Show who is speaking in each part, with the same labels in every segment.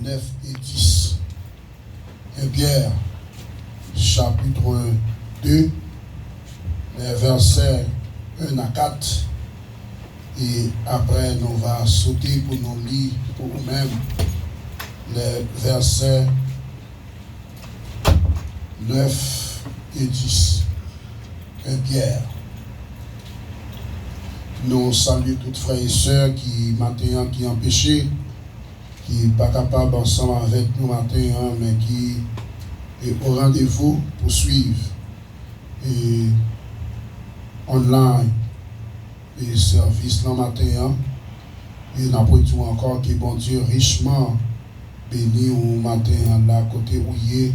Speaker 1: 9 et 10. 1 Pierre, chapitre 2, les versets 1 à 4. Et après, nous allons sauter pour nous lire pour nous-mêmes les versets 9 et 10. 1 Pierre. Nous saluons toutes frères et sœurs qui maintenant qui ont péché, qui ne sont pas capables ensemble avec nous maintenant, mais qui est au rendez-vous pour suivre et online et service le matin. Et nous avons encore que bon Dieu richement béni au matin là côté où il est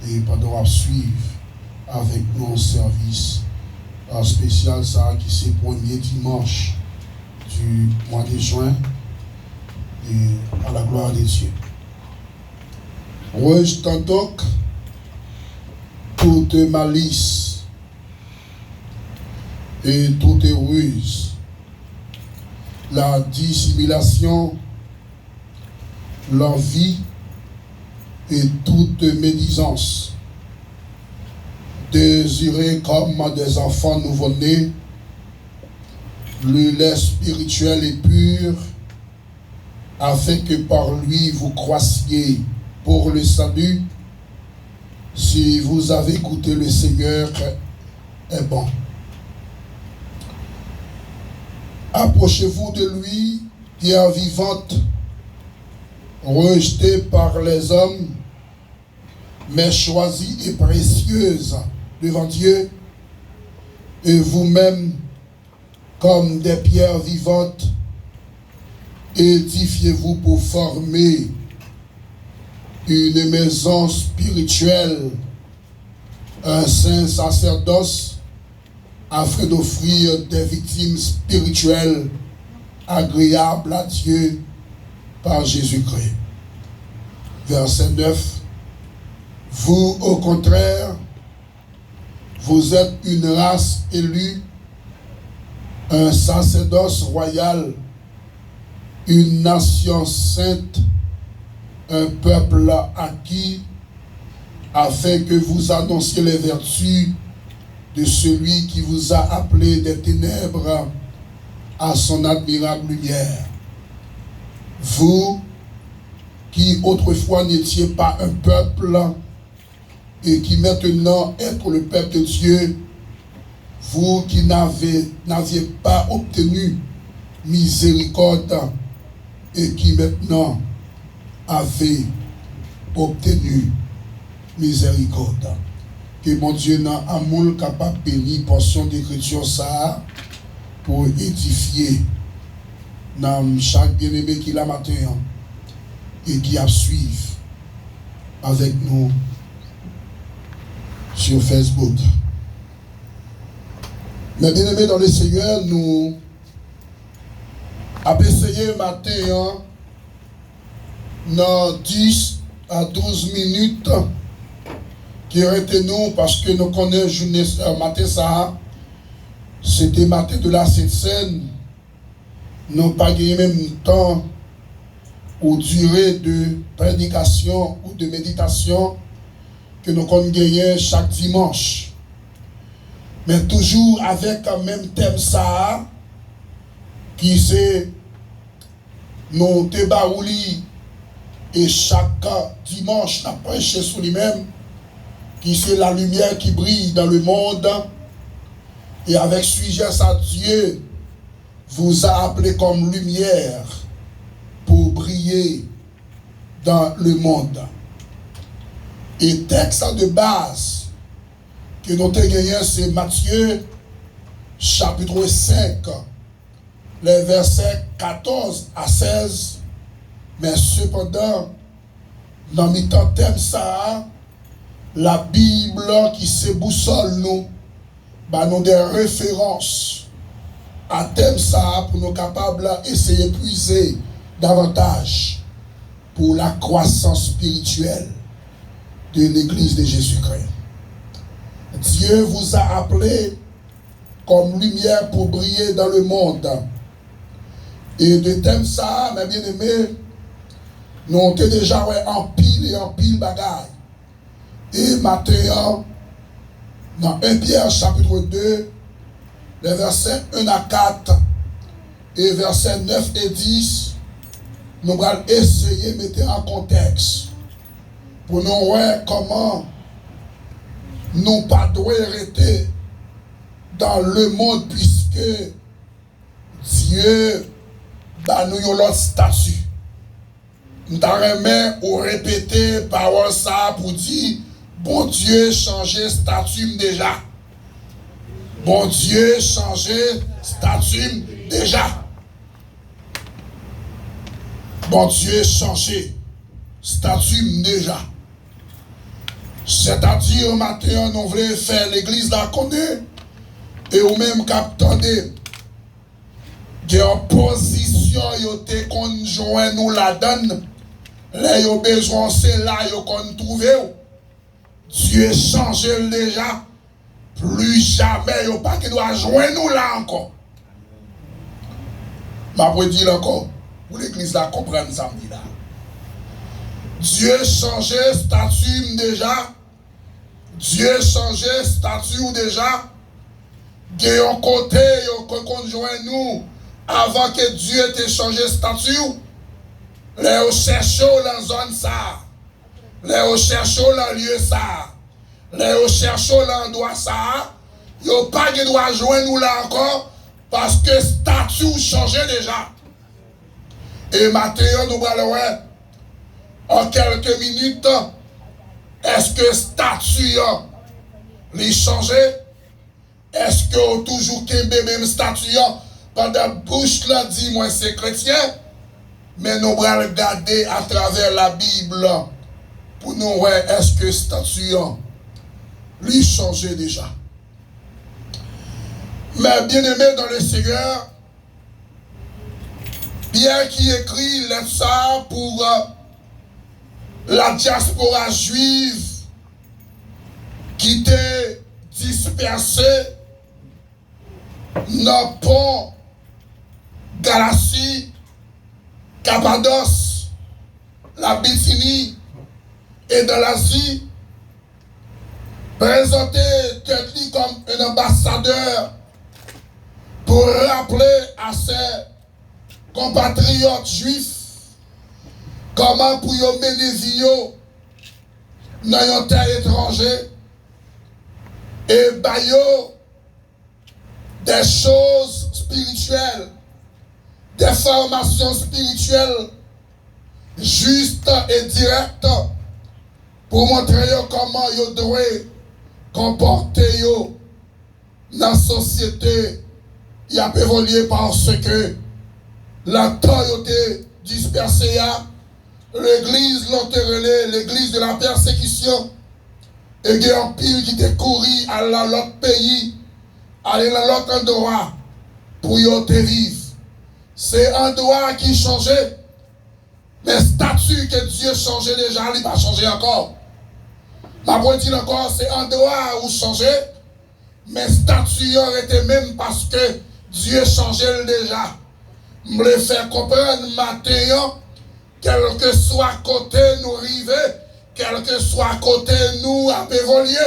Speaker 1: et pendant suivre avec nous service spécial ça qui c'est le premier dimanche du mois de juin et à la gloire de Dieu. Rejetant donc toute malice et toute ruse, la dissimulation, l'envie et toute médisance. Désirez comme des enfants nouveau-nés le lait spirituel et pur, afin que par lui vous croissiez pour le salut, si vous avez goûté le Seigneur est bon. Approchez-vous de lui, pierre vivante, rejetée par les hommes, mais choisie et précieuse devant Dieu, et vous-même, comme des pierres vivantes, édifiez-vous pour former une maison spirituelle, un saint sacerdoce, afin d'offrir des victimes spirituelles agréables à Dieu par Jésus-Christ. Verset 9. Vous, au contraire, vous êtes une race élue, un sacerdoce royal, une nation sainte, un peuple acquis, afin que vous annonciez les vertus de celui qui vous a appelé des ténèbres à son admirable lumière. Vous, qui autrefois n'étiez pas un peuple, et qui maintenant êtes le peuple de Dieu, vous qui n'aviez pas obtenu miséricorde, et qui maintenant avez obtenu miséricorde. Que mon Dieu n'a amour capable de bénir portion d'écriture ça pour édifier dans chaque bien-aimé qui l'a matin et qui a suivi avec nous sur Facebook. Mais bien-aimés dans le Seigneur, nous avons essayé matin dans 10 à 12 minutes qui étaient nous parce que nous connaissons matin ça, c'était matin de la Sainte-Seine. Nous n'avons pas gagné même temps ou durée de prédication ou de méditation que nous avons gagné chaque dimanche. Mais toujours avec un même thème ça, qui c'est nos débaouli et chaque dimanche nous prêché sur lui-même, qui c'est la lumière qui brille dans le monde. Et avec sujet à Dieu vous a appelé comme lumière pour briller dans le monde. Et texte de base que nous avons gagné, c'est Matthieu chapitre 5, les versets 14 à 16. Mais cependant, dans le temps thème ça, la Bible qui se boussole nous, bah nous des références à thème ça pour nous capables d'essayer de puiser davantage pour la croissance spirituelle de l'Église de Jésus-Christ. Dieu vous a appelé comme lumière pour briller dans le monde. Et de thème ça, mes bien-aimés, Nous avons déjà en pile bagaille. Et maintenant, dans 1 Pierre chapitre 2, les versets 1 à 4 et versets 9 et 10, nous allons essayer de mettre en contexte pour nous voir comment nous ne devons pas rester dans le monde puisque Dieu a nous l'autre statut. Nous avons répété parole ça pour dire bon Dieu changé statut déjà. Bon Dieu changé statut déjà. Bon Dieu changé statut déjà. C'est-à-dire, maintenant, nous voulons faire l'église la connaître et ou même qu'attendez que en position yote conjoint nous la donne. Là, yo besoin c'est là yo qu'on trouve. Dieu changé déjà. Plus jamais yo pas qui doit joindre nous là encore. Ma pour dire encore pour l'église là comprendre samedi là. Dieu changé statut déjà. Dieu changé statut déjà. De un côté yo conjoint nous avant que Dieu t'ait changé statut. Les cherchons dans zone ça. Les cherchons dans lieu ça. Les cherchons dans endroit ça. Yo pas qui doit joindre nous là encore parce que statut changé déjà. Et maintenant nous allons voir en quelques minutes est-ce que statut les changé? Est-ce que vous toujours qu'un même statut pendant bouche là dit moi c'est chrétien? Mais nous allons regarder à travers la Bible pour nous voir est-ce que statut lui changé déjà. Mais bien aimé dans le Seigneur, Pierre qui écrit ça pour la diaspora juive qui était dispersée dans le pont Galatie, Cappadoce, la Bithynie et dans l'Asie, présenté Turquie comme un ambassadeur pour rappeler à ses compatriotes juifs comment pour y mener vie dans un terre étranger et bailler des choses spirituelles, des formations spirituelles justes et directes pour montrer comment vous devez comporter dans la société. Il a évolué parce que la temps était dispersée, l'église l'église de la persécution, et il y a un pile qui était couru à l'autre pays, aller dans l'autre endroit pour y vivre. C'est un endroit qui changeait, mais statut que Dieu changeait déjà, il va changer encore. Ma voix dit encore, c'est un endroit où changer, mais statut aurait été même parce que Dieu changeait déjà. Je me faire comprendre maintenant, quel que soit côté nous river, quel que soit côté nous à évoluer,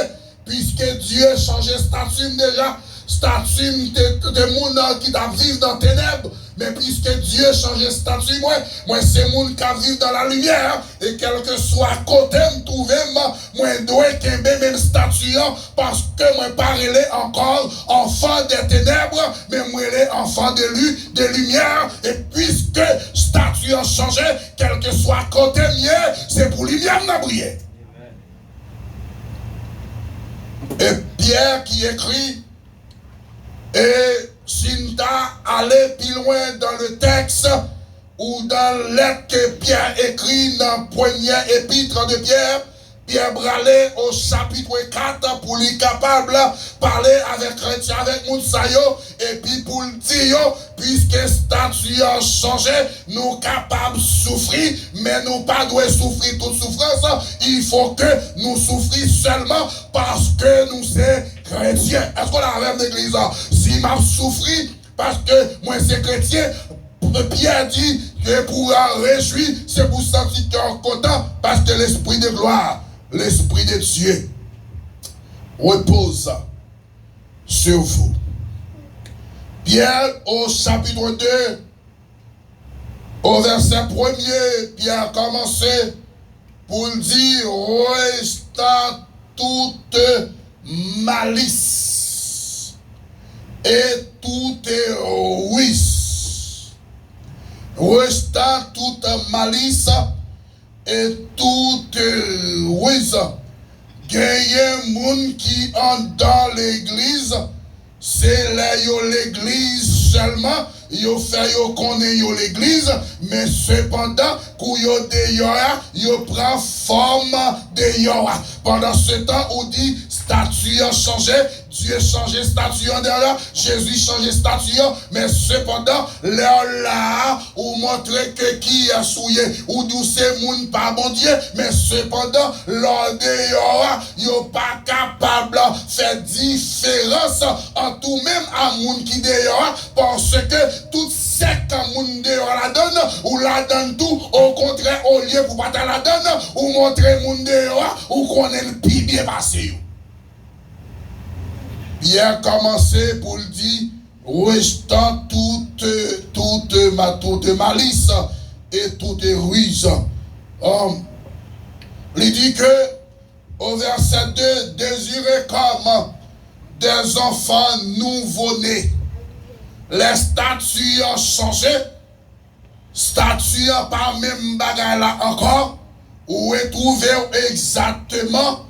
Speaker 1: puisque Dieu changeait statut déjà, statut de monde qui doit vivre dans les ténèbres, mais puisque Dieu changeait statut, moi c'est monde qui vivent dans la lumière, et quel que soit côté me trouver, moi dois qu'aimer même statut, parce que moi parler encore enfant des ténèbres, mais moi les enfant de lumière, et puisque statut a changé, quel que soit côté mieux, c'est pour lumière n'a briller. Et Pierre qui écrit, et Sinta allait plus loin dans le texte ou dans lettre que Pierre écrit dans le premier épître de Pierre, Pierre bralé au chapitre 4 pour lui capable de parler avec chrétien, avec Moutsayo, et puis pour le dire, puisque statut a changé, nous capables de souffrir, mais nous pas doit souffrir toute souffrance, il faut que nous souffrions seulement parce que nous sommes chrétiens. Est-ce qu'on a la même église? Si m'a souffri parce que moi c'est chrétien, Pierre dit que pour réjouir, c'est pour sentir cœur content, parce que l'esprit de gloire, l'esprit de Dieu, repose sur vous. Pierre, au chapitre 2, au verset 1er, Pierre a commencé pour dire, restant toute malice et toute ruse. Restant toute malice et toute ruse. Gagnez moun qui entre dans l'église, c'est l'église seulement. Yo fait yo connaît yo l'église, mais cependant kou yo dehors, yo prend forme dehors. Pendant ce temps, on dit statut a changé, Dieu changé statut en dehors, Jésus changé statut, mais cependant là ou montrer que qui a souillé ou d'où c'est moun pas bon Dieu, mais cependant là dehors, yo pas capable faire différence en tout même à moun qui dehors, parce que tout sec moun dehors la donne ou la donne tout, au contraire au lieu pour pas la donne ou montrer moun dehors ou qu'on est le pire bien passé. Pierre commencé pour le dire, restant toute malice et toute ruse. Il dit que au verset 2, désirez comme des enfants nouveau-nés. Les statuts ont changé. Statuts pas même bagaille là encore. Ou retrouver exactement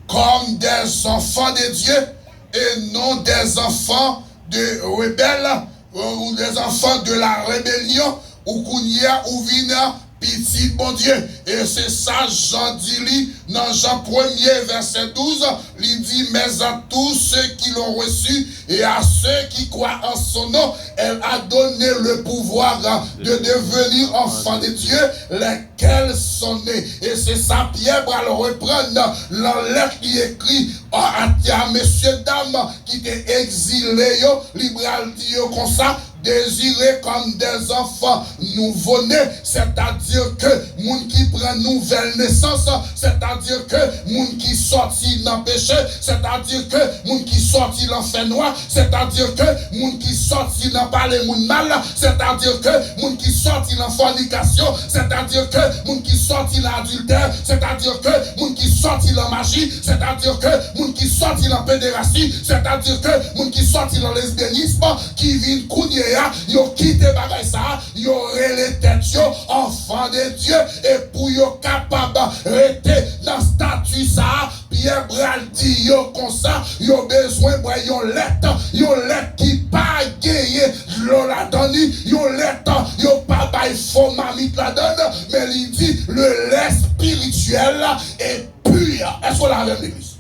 Speaker 1: comme des enfants de Dieu et non des enfants de rebelles ou des enfants de la rébellion ou kounia ou vina petit bon Dieu. Et c'est ça Jean dit dans Jean 1er verset 12, il dit mais à tous ceux qui l'ont reçu et à ceux qui croient en son nom, elle a donné le pouvoir de devenir enfants de Dieu, lesquels sont nés. Et c'est ça Pierre va le reprendre la lettre qui écrit à messieurs dames qui étaient exilés, libéral dit comme ça, désirés comme des enfants nouveau-nés, c'est-à-dire que moun qui prend nouvelle naissance, c'est-à-dire que moun qui sortit dans le péché, c'est-à-dire que moun qui sortit dans le fait noir, c'est-à-dire que moun qui sortit dans parler moun mal, c'est-à-dire que moun qui sortit dans fornication, c'est-à-dire que moun qui sortit dans adultère, c'est-à-dire que moun qui sortit dans magie, c'est-à-dire que moun qui sortit dans pédérastie, c'est-à-dire que moun qui sortit dans lesbianisme, qui vient kounye, yo quitté bagay ça, yo relé tête yo enfant de Dieu et pour yo capable rester dans statut ça, Pierre Bral dit yo comme ça, yo besoin de yo lettre qui pas gagné l'eau la donne, yo lettre yo pas bay faux mamite la donne, mais il dit le lait spirituel est pur. Est-ce qu'on l'a avec l'église?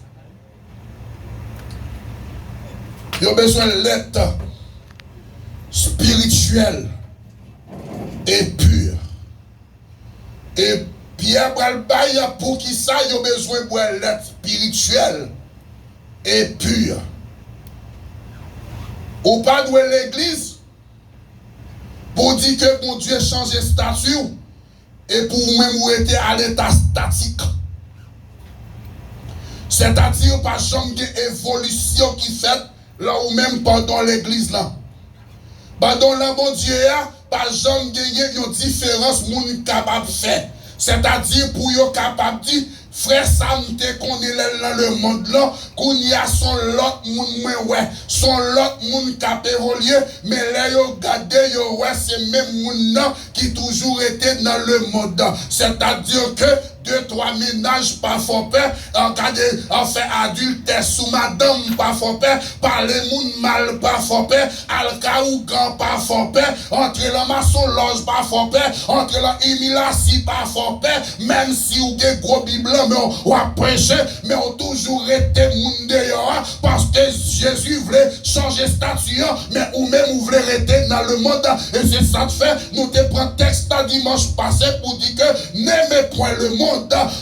Speaker 1: Yo besoin de lettre spirituel et pur. Et Pierre Bralbaye, pour qui ça, il a besoin de l'être spirituel et pur. Ou pas de l'église pour dire que mon Dieu change de statut et pour même vous êtes à l'état statique. C'est-à-dire pas jamais d'évolution qui fait là ou même pendant l'église là. Dans le bon Dieu, pas jamais gagner une différence moun capable de faire. C'est-à-dire pour yon capable de dire, frère Sam te connaît dans le monde là, qu'on y a son lot moun ouais, son lot moun cap évoluer, mais là yo gade yo ouais c'est même moun nan qui toujours été dans le monde. C'est-à-dire que 2-3 ménages pas font peur, en cas de fait adultère sous madame pas font peur, parler moun mal pas font peur, al kaougan pas font peur, entre la maçon loge pas font peur, entre la imilasi pas font peur, même si ou des gros bible mais on a prêché, mais on toujours été moun dehors parce que Jésus voulait changer statut, mais ou même ou voulait rester dans le monde, et c'est ça de fait, nous te prenons texte dimanche passé pour dire que n'aimez point le monde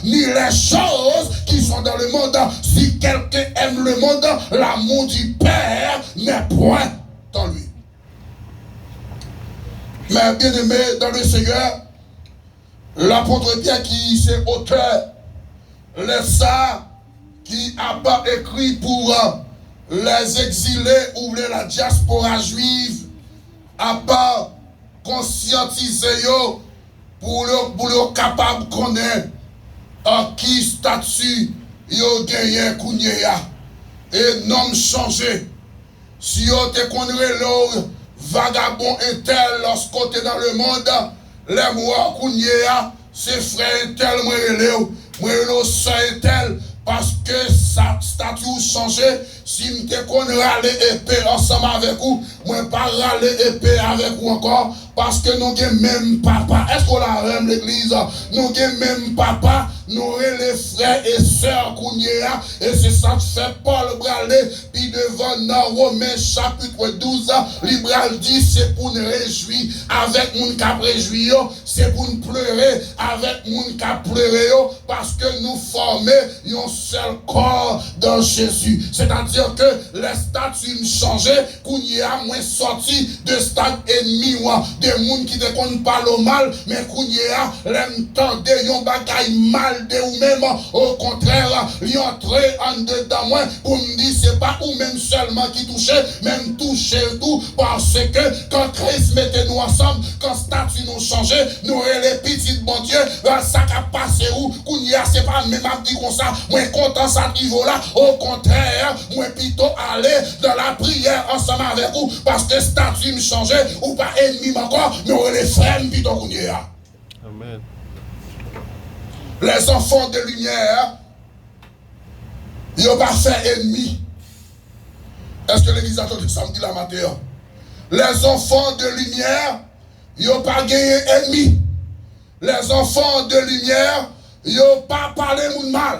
Speaker 1: ni les choses qui sont dans le monde. Si quelqu'un aime le monde, l'amour du Père n'est point dans lui. Mais bien aimé dans le Seigneur, l'apôtre Pierre qui c'est auteur, laisse ça, qui a pas écrit pour les exilés ou la diaspora juive, a pas conscientisé yo pour le capable de connaître qui statut yo gagné kounya et nom changé. Si yo te connaît le vagabond intel lorsqu'on est dans le monde, les mois kounya c'est frère intel moi le sang intel parce que sa statut changé. Si je connais râler épée ensemble avec vous, moi pas râler épée avec vous encore parce que nous avons même papa. Est-ce qu'on a même l'église? Nous avons même papa, nous avons les frères et sœurs Kounia, et c'est ça que fait Paul Bralé, puis devant dans Romains chapitre 12, l'Ibral dit c'est pour nous réjouir avec moun qui réjouir, c'est pour nous pleurer avec moun qui pleurer, parce que nous formons un seul corps dans Jésus. C'est-à-dire que les statuts changé, Kounia moins sorti de stade ennemi, des gens qui ne connaissent pas le mal, mais Kounia l'aime tendre yon bagay mal de ou même, au contraire, y entrer en dedans moi pour me dire c'est pas ou même seulement qui touchait, même toucher tout, parce que quand Christ mettait nous ensemble, quand statut nous changeait, nous les petits bon Dieu, ça a passé où, Kounia c'est pas même à dire comme ça, moi content ça niveau là, au contraire, moi plutôt aller dans la prière ensemble avec vous, parce que statut me changeait, ou pas ennemi encore, mais on les frères plutôt Kounia.
Speaker 2: Amen.
Speaker 1: Les enfants de lumière, ils n'ont pas fait ennemi. Est-ce que l'église a entendu samedi la matin? Les enfants de lumière, ils n'ont pas gagné ennemi. Les enfants de lumière, ils n'ont pas parlé de mal.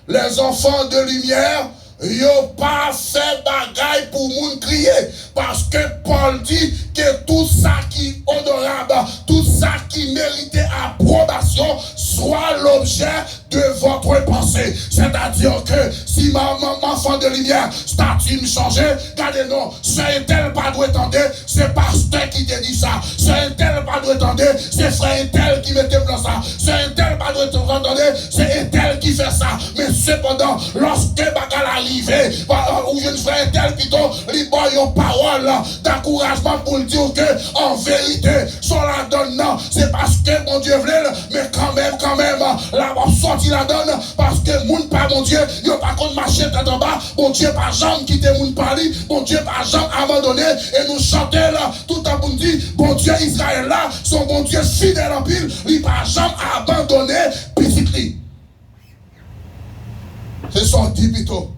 Speaker 1: Les enfants de lumière, ils n'ont pas fait bagaille pour moun crier. Parce que Paul dit que tout ça qui est honorable, tout ça qui méritait approbation, soit l'objet de votre pensée. C'est-à-dire que si ma enfant de lumière, statut me changeait, regardez non, c'est tel pas doit attendre, c'est pasteur qui te dit ça. C'est tel pas doit attendre, c'est frère tel qui mettait dans ça. C'est tel pas doit attendre, c'est tel qui fait ça. Mais cependant, lorsque bagal arrive, ou je frère tel plutôt, il boit une parole d'encouragement pour le dire que en vérité, sur la donne, non, c'est parce que mon Dieu voulait, mais quand même, la sorti la donne, parce que moun pas mon Dieu, il pas contre marcher tête en bas, mon Dieu pas jamais quitté moun parler, mon Dieu pas jamais abandonné, et nous chanter là, tout en bon dit, bon Dieu Israël là, son bon Dieu fidèle en pile, il pas jamais abandonné, petit. C'est sorti plutôt.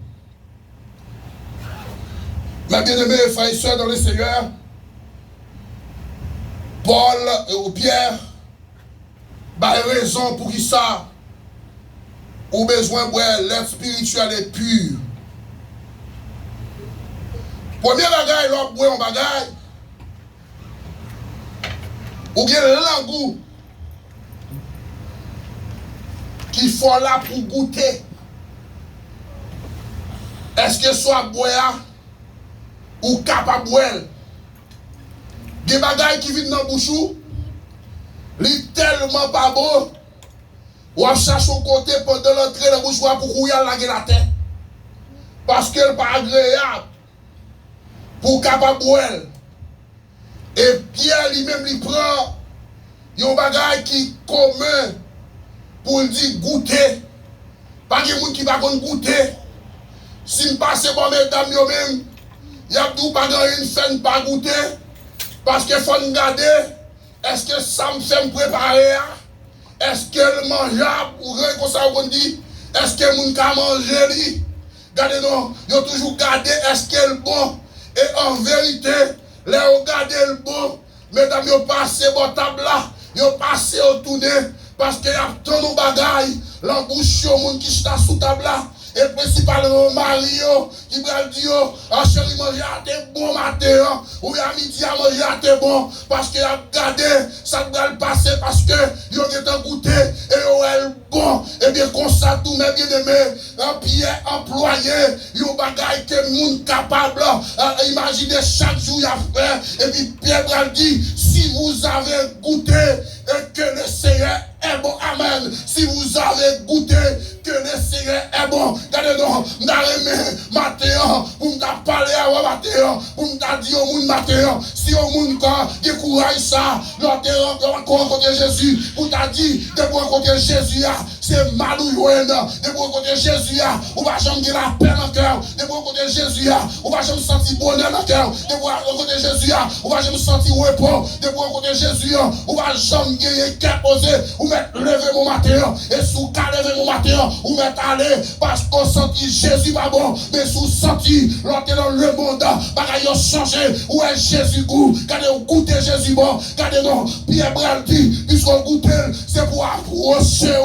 Speaker 1: Mes bien-aimés frères et sœurs dans le Seigneur, Paul ou Pierre, bah raison pour qui ça, ou besoin de l'être spirituel est pur. Premier bagage, l'autre boit un bagage, ou bien l'angou qui faut là pour goûter. Est-ce que soit boire ou capable boire? Des bagages qui viennent dans le bouchou, li tellement pas beau, ou à chercher au côté pendant l'entrée dans le bouchou pour couiller la tête. Parce qu'elle n'est pas agréable pour capable boire. Et Pierre lui-même lui prend un bagage qui est commun pour lui dire goûter. Pas de monde qui va goûter. Si je passe bon mesdames yo-même, il y a tout pas une fin pas goûter. Parce qu'il faut regarder, est-ce que ça me fait me préparer? Est-ce qu'elle mangeable ou rien comme ça on dit? Est-ce que mon ka manger? Regardez non, il faut toujours garder est-ce qu'elle bon. Et en vérité, les regardez le bon, mesdames, vous passez bon table là, vous passez au tourner, parce qu'il y a tant de bagailles, l'embouche au monde qui está sous table là. et principalement Mario, qui va dire, ah chérie, manger à tes bon matin, ou à midi à manger à tes bon, parce qu'il a gardé, ça va le passer, parce que il a goûté, et il est bon, et bien comme ça, tout mes bien-aimés, un pied employé, il y a un bagage que le monde capable, imaginer chaque jour il a fait, et puis Pierre va dire, si vous avez goûté, et que le Seigneur est bon, amen. Si vous avez goûté que le Seigneur est bon, regardez-nous, nous avons matin, pour nous parler à vous matin, pour nous dire au monde matin, si au monde décourage ça, nous avons rencontré Jésus, pour nous dire, de vous rencontrer Jésus, c'est mal ou loin, de vous rencontrer Jésus, on va jamais dire la paix dans le cœur, de vous rencontrer Jésus, on va jamais sentir bonheur dans le cœur, de vous rencontrer Jésus, on va jamais sentir repos, de vous rencontrer Jésus, on va jamais gagner qu'à poser, ou mettre lever mon matin, et sous qu'à lever mon matin, ou mettre aller, parce qu'on sentit Jésus pas bon, mais sous senti, l'autre dans le monde, bagaille a changé, où est Jésus goût, regardez, on goûte Jésus bon, regardez, non, Pierre Bral dit, puisqu'on goûte, c'est pour approcher,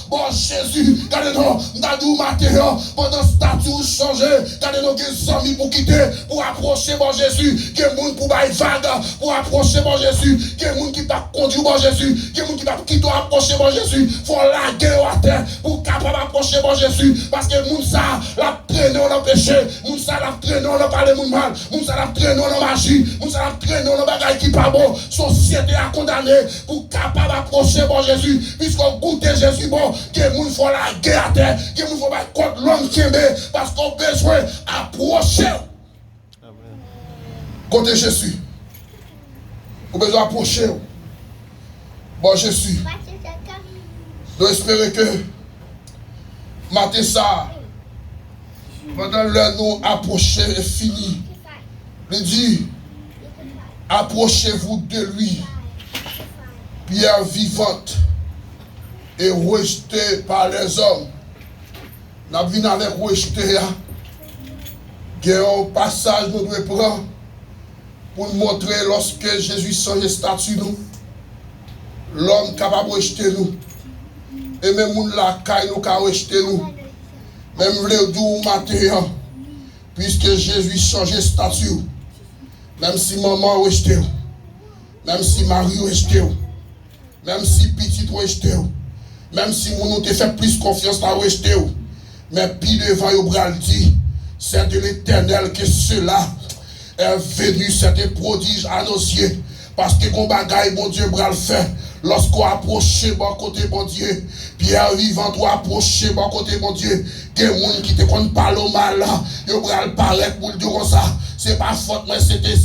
Speaker 1: bon Jésus, regardez, non, dans le matin, pendant ce statut changé, regardez, non, des amis pour quitter, pour approcher bon Jésus, qui est monde pour bailler vague, pour approcher bon Jésus, qui est monde qui va conduire bon Jésus, qui est monde qui doit approcher bon Jésus, faut la guerre à terre, pour capable approcher bon Jésus, parce que moun ça, la traîne dans le péché, moun ça, la traîne dans le parler moun mal, moun ça, la traîne dans la magie, moun ça, la traîne dans le bagage qui pas bon, société a condamné, pour capable approcher bon Jésus, puisqu'on goûte Jésus bon, que moun faut la guerre à terre, que moun faut battre contre l'homme qui aime, parce qu'on a besoin d'approcher. Côté Jésus, on a besoin d'approcher. Bon Jésus, nous espérons que matin ça, pendant l'heure nous approcher est fini. Il dit, approchez-vous de lui, pierre vivante et rejetée par les hommes. Nous venons avec rejeter. Il y a un passage nous devons prendre pour nous montrer lorsque Jésus change statut nous. L'homme capable de rejeter nous. Et même la caille nous capable de rejeter nous. Même le doux matin, puisque Jésus change statut. Même si maman rejeté, même si Marie rejeté, même si petit rejeté, même si nous te fait plus confiance à rejeter, mais puis devant au bras dit, c'est de l'Éternel que cela est venu, cet prodige à nos yeux. Parce que mon bagaille, mon Dieu, bras le fait. Lorsqu'on approche mon côté, mon Dieu, pierre vivant, on approche mon côté, mon Dieu, des gens qui te comptent pas le mal, ils vont le paraître pour le dire comme ça. C'est pas faute, mais c'était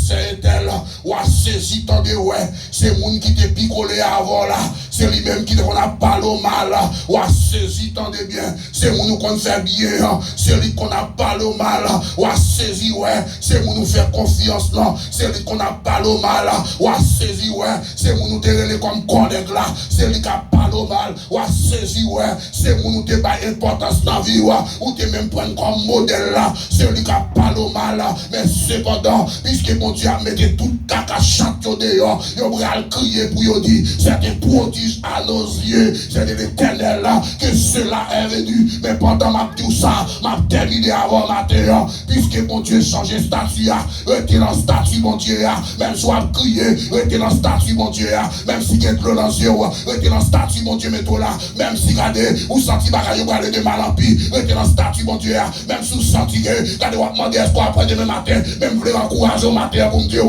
Speaker 1: tel, ou a saisi tant de ouais, c'est les gens qui te picolé avant là, c'est lui-même qui te compte pas le mal, ou a saisi tant de bien, c'est les gens qu'on fait bien, c'est lui qu'on a pas le mal, ou a saisi ouais, c'est les gens nous fait confiance là, c'est lui qu'on a pas le mal, ou a saisi ouais, c'est les gens nous te comme collègue là, c'est lui qui a pas le mal, ou a saisi ouais, c'est les gens nous te pas importance dans la vie, ou te même prendre comme modèle là, c'est lui qui a pas le mal, mais cependant, puisque mon Dieu a mis tout caca chante dehors, il va crier pour lui dire, c'est un prodige à nos yeux, c'est de l'Éternel là, que cela est venu, mais pendant ma tout ça, m'a terminé avant matin, puisque mon Dieu change statut, restez dans statut mon Dieu, même soit crier, restez dans statut mon Dieu, même si il y a de l'eau dans les yeux, restez dans statut mon Dieu, mettez là, même si regardez, ou senti bagaille, ou parlez de mal en pis, restez dans statut mon Dieu, même si vous sentez que, regardez, vous demandez est-ce qu'on après demain matin, même vous voulez encourager au matin pour me dire,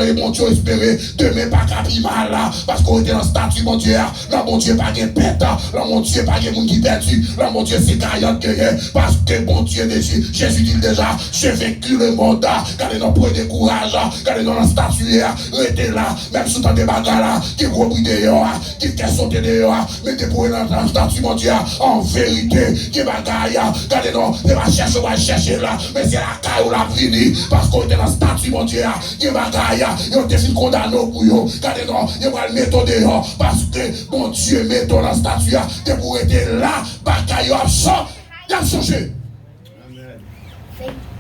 Speaker 1: et mon Dieu espérer, demain pas capi mal là, parce qu'on était dans le statut, mon Dieu, là mon Dieu pas de pète, là mon Dieu pas de monde qui perdu, là mon Dieu c'est gaillard que parce que mon Dieu dit, Jésus dit déjà, j'ai vécu le monde, regardez nos prenez courage, regardez dans le statut, restez là, même sous tant de bagarres là, qui repris dehors, qui fait sauter dehors, mettez pour dans le statut, mon Dieu, en vérité, qui bagaille, regardez non, on va chercher là, mais c'est la caille ou la fini, parce qu'on était dans le statut, mon Dieu, qui bagaille, ils ont été condamnés pour eux, regardez non, ils vont le mettre dehors, parce que mon Dieu met dans le statut, qui pour être là, bagaille a changé.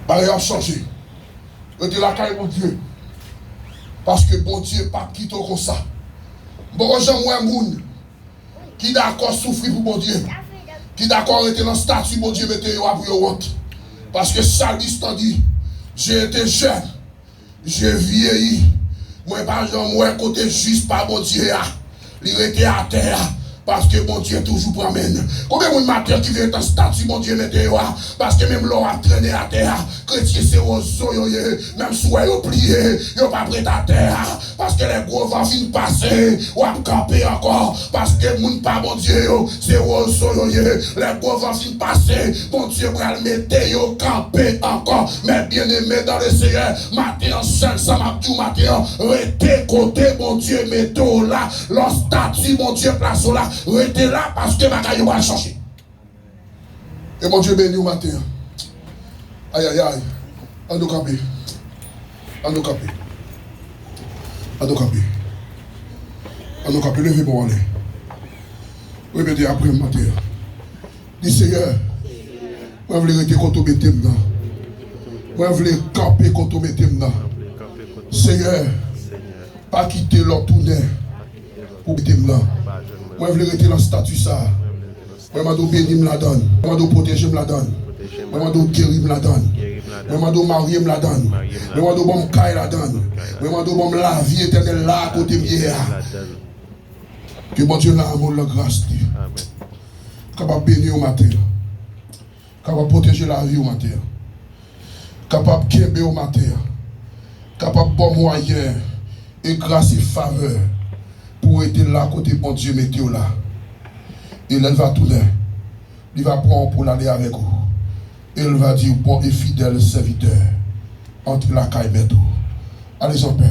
Speaker 1: Bagaille a changé. Restez la caille, mon Dieu, parce que mon Dieu pas quitté comme ça. Bon, j'aime un monde qui d'accord souffrir pour mon Dieu. Qui d'accord était dans le statut, mon Dieu, mettez yo pour yo honte. Parce que Salmis t'a dit, j'ai été jeune, j'ai vieilli. Moi, par exemple, moi, côté juste par mon Dieu, il était à terre. Parce que mon Dieu toujours promène. Combien de matin qui vient en statut, mon Dieu, mettez parce que même l'on a traîné à terre. Chrétien, c'est aux même soit yo plié, yo pas prêt à terre. Parce que les gros vents viennent passer, ou à camper encore. Parce que moun pas mon Dieu, c'est aux les gros vents viennent passer. Mon Dieu, va le mettre yo camper encore. Mais bien aimé dans le Seigneur, matin, seul, ça m'a dit matin, restez côté, mon Dieu, mettez là. Leur statut, mon Dieu, place là. Restez là parce que ma caille va changer. Et mon Dieu béni au matin. Aïe aïe aïe. En nous camper. En nous camper. En nous camper. En nous camper. Levez pour aller. Répétez après le matin. Dis Seigneur. Moi je veux rester quand on met là. Moi je veux camper quand on met là. Seigneur. Pas quitter l'autre tournée. Pour mettre là. Moi, je veux rester dans le statut ça. Moi, je veux bénir la donne. Moi, je veux protéger la donne. Moi, je veux guérir la donne. Moi, je veux marier la donne. Moi, je veux bon caille la donne. Moi, je veux la vie éternelle là à côté de moi. Que mon Dieu l'amour, la grâce. Capable de bénir au matin. Capable de protéger la vie au matin. Capable de guérir au matin. Capable de bon moyen et grâce et faveur. Pour être là, côté bon Dieu, mettez-vous là. Et elle va tourner. Il va prendre pour aller avec vous. Et elle va dire, bon et fidèle serviteur, entre la caille et Allez en paix.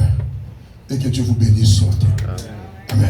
Speaker 1: Et que Dieu vous bénisse. Amen.